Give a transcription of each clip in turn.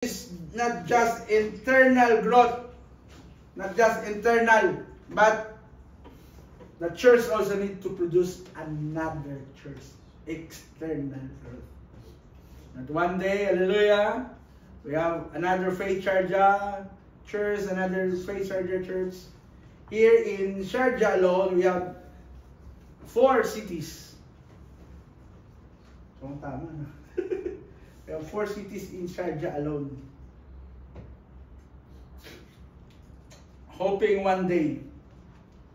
is not just internal growth, not just internal, but the church also needs to produce another church, external growth. That one day, hallelujah, we have another Faith Sharjah church, another Faith Sharjah church. Here in Sharjah alone, we have 4 cities. So, tama na. We have 4 cities in Sharjah alone. Hoping one day,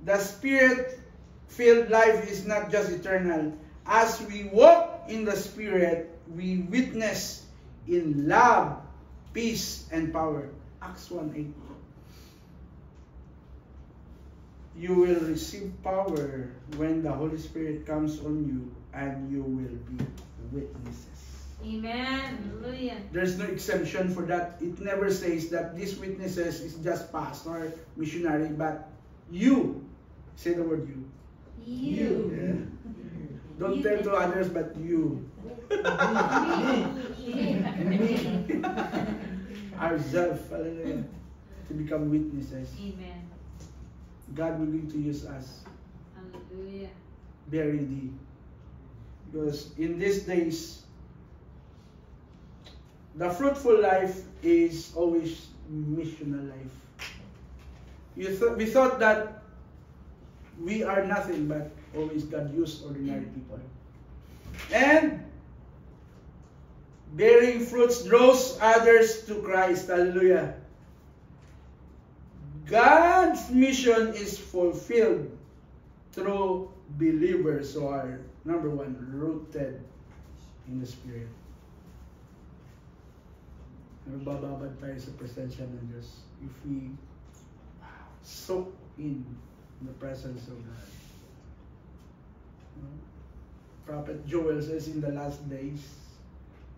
the Spirit-filled life is not just eternal. As we walk in the Spirit, we witness in love, peace, and power. Acts 1:8. You will receive power when the Holy Spirit comes on you, and you will be witnesses. Amen. Hallelujah. There's no exemption for that. It never says that these witnesses is just pastor, missionary, but you. Say the word you. You. Yeah. Don't tell to others, but you. Ourselves, hallelujah, to become witnesses. Amen. God will going to use us. Hallelujah. Be ready. Because in these days, the fruitful life is always missional life. We thought that we are nothing, but always God used ordinary people. And bearing fruits draws others to Christ. Hallelujah. God's mission is fulfilled through believers who are, number one, rooted in the Spirit. Nagbababad tayo sa presensya ng Diyos if we soak in the presence of God. Prophet Joel says in the last days,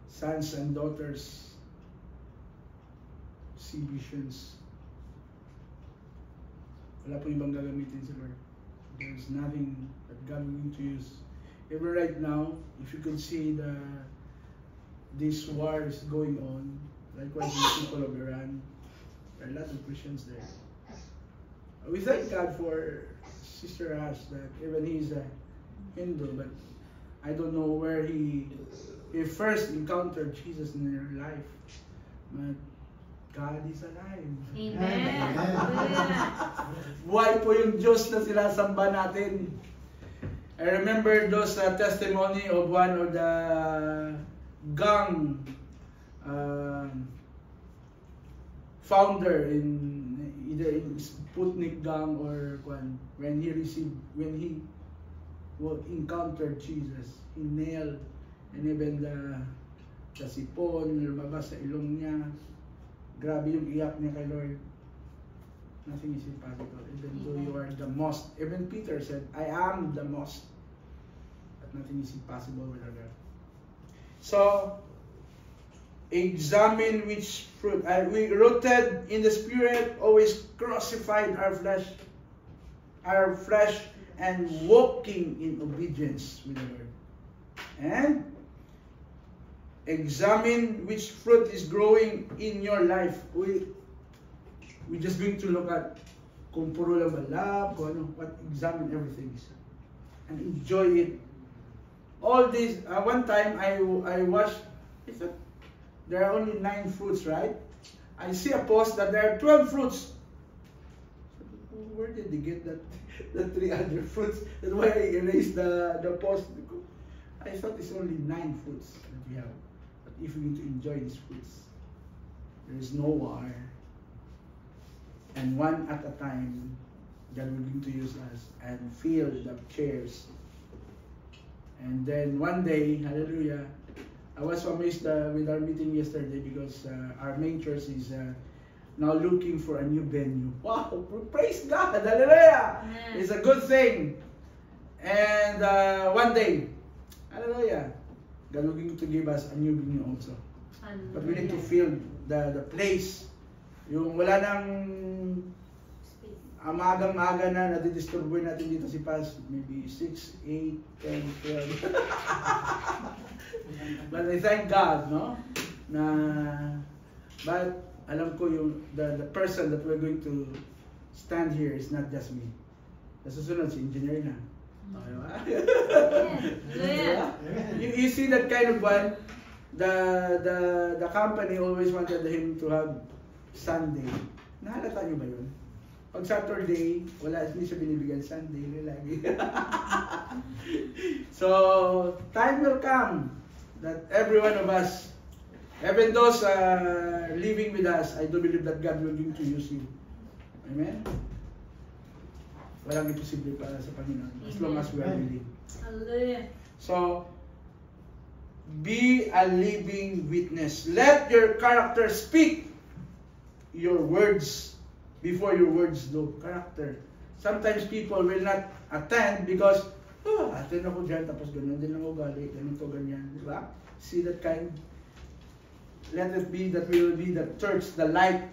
sons and daughters see visions. Wala po ibang gagamitin si Lord. There is nothing that God will need to use. Even right now, if you could see this war is going on, likewise the people of Iran, there are a lot of Christians there. We thank God for Sister Ash that even he's a Hindu, but I don't know where he first encountered Jesus in her life. But God is alive. Amen. Buhay po yung Diyos na sinasamba natin. I remember those testimony of one of the gang founder in either in Sputnik gang or when he encountered Jesus, he nailed, and even the sipon lumabas sa ilong niya. Grabe yung iyak niya kay Lord. Nothing is impossible. Even though you are the most. Even Peter said, I am the most. But nothing is impossible with our God. So, examine which fruit. We rooted in the Spirit, always crucified our flesh, and walking in obedience with the Lord. And examine which fruit is growing in your life. We're just going to look at kung puro lang ba love, kung ano, what examine everything and enjoy it. All this, one time I watched, I thought there are only 9 fruits, right? I see a post that there are 12 fruits. Where did they get the 3 other fruits? That's why I erased the post. I thought it's only 9 fruits that we have. But if we need to enjoy these fruits, there is no war. And one at a time, God will begin to use us and fill the chairs. And then one day, hallelujah, I was amazed with our meeting yesterday because our main church is now looking for a new venue. Wow, praise God, hallelujah. Amen. It's a good thing. And one day, hallelujah, God will begin to give us a new venue also. Hallelujah. But we need to fill the place. Yung wala nang amagang-aga na nadidisturboy natin dito si Paz, maybe 6, 8, 10, 12. But I thank God, no? Na But alam ko yung the person that we're going to stand here is not just me. Sa susunod, si engineer na. Okay ba? Hallelujah. You see that kind of one, the company always wanted him to have Sunday. Nahalata niyo ba yun? Pag Saturday, wala, hindi siya binibigyan Sunday, lagi. So, time will come that every one of us, even those living with us, I do believe that God will going to use you. Amen? Walang imposible para sa Panginoon, as long as we are willing. Hallelujah. So, be a living witness. Let your character speak your words before your words do. Character. Sometimes people will not attend because, attend ako dyan, tapos ganun din ang ugali, ganito, ganyan. Diba? See that kind? Let it be that we will be the church, the light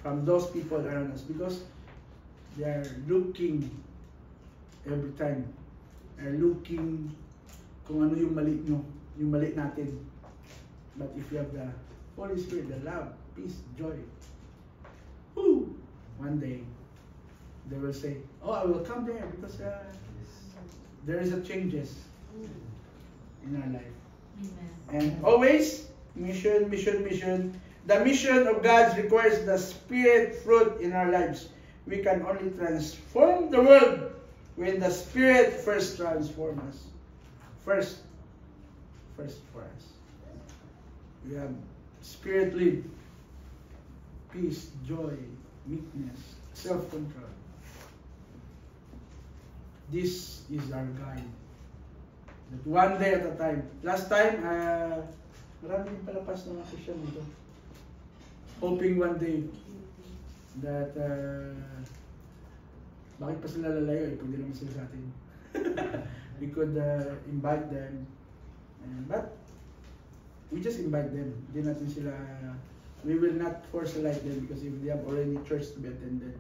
from those people around us. Because they are looking every time. They are looking kung ano yung mali nyo, yung mali natin. But if you have the Holy Spirit, the love, peace, joy, one day they will say, oh, I will come there because there is a changes in our life. Amen. And always, mission, mission, mission. The mission of God requires the Spirit fruit in our lives. We can only transform the world when the Spirit first transforms us. First for us. We have Spirit lead, peace, joy, meekness, self-control. This is our guide. That one day at a time. Last time, maraming palapas ng Christian dito. Hoping one day that bakit pa sila lalayo eh, pwede naman sila sa atin. We could invite them. But we just invite them. Hindi natin sila, we will not force like them because if they have already church to be attended.